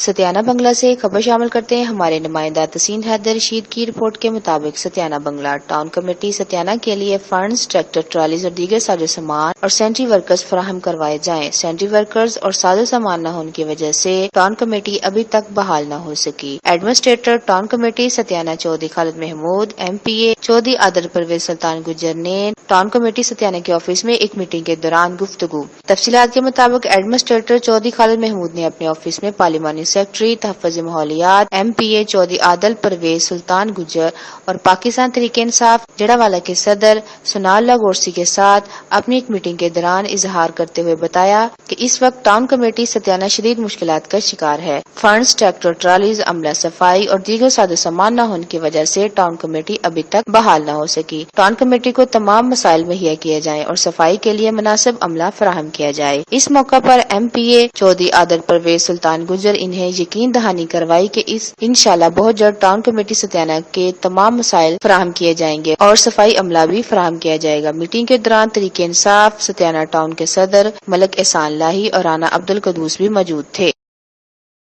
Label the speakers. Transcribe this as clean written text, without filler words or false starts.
Speaker 1: ستیانہ بنگلہ سے خبر شامل کرتے ہیں ہمارے نمائندہ تسین حیدر رشید کی رپورٹ کے مطابق ستیانہ بنگلہ ٹاؤن کمیٹی ستیانہ کے لیے فنڈز، ٹریکٹر ٹرالیز اور دیگر ساز و سامان اور سینٹری ورکرز فراہم کروائے جائیں۔ سینٹری ورکرز اور ساز و سامان نہ ہونے کی وجہ سے ٹاؤن کمیٹی ابھی تک بحال نہ ہو سکی۔ ایڈمنسٹریٹر ٹاؤن کمیٹی ستیانہ چودھری خالد محمود، ایم پی اے چودھری عادل پرویز سلطان گجر نے ٹاؤن کمیٹی ستیانہ کے آفس میں ایک میٹنگ کے دوران گفتگو۔ تفصیلات کے مطابق ایڈمنسٹریٹر چودھری خالد محمود نے اپنے آفس میں پارلیمانی سیکرٹری تحفظ ماحولیات ایم پی اے چودھری عادل پرویز سلطان گجر اور پاکستان تحریک انصاف جڑاوالا کے صدر ثناء اللہ گورسی کے ساتھ اپنی ایک میٹنگ کے دوران اظہار کرتے ہوئے بتایا کہ اس وقت ٹاؤن کمیٹی ستیانہ شدید مشکلات کا شکار ہے۔ فنڈز، ٹریکٹر ٹرالیز، عملہ صفائی اور دیگر ساز و سامان نہ ہونے کی وجہ سے ٹاؤن کمیٹی ابھی تک بحال نہ ہو سکی۔ ٹاؤن کمیٹی کو تمام مسائل مہیا کیے جائیں اور صفائی کے لیے مناسب عملہ فراہم کیا جائے۔ اس موقع پر ایم پی اے چودھری عادل پرویز سلطان گجر انہیں یقین دہانی کروائی کہ انشاءاللہ بہت جلد ٹاؤن کمیٹی ستیانہ کے تمام مسائل فراہم کیے جائیں گے اور صفائی عملہ بھی فراہم کیا جائے گا۔ میٹنگ کے دوران تحریک انصاف ستیانہ ٹاؤن کے صدر ملک احسان لاہی اور رانا عبد القدوس بھی موجود تھے۔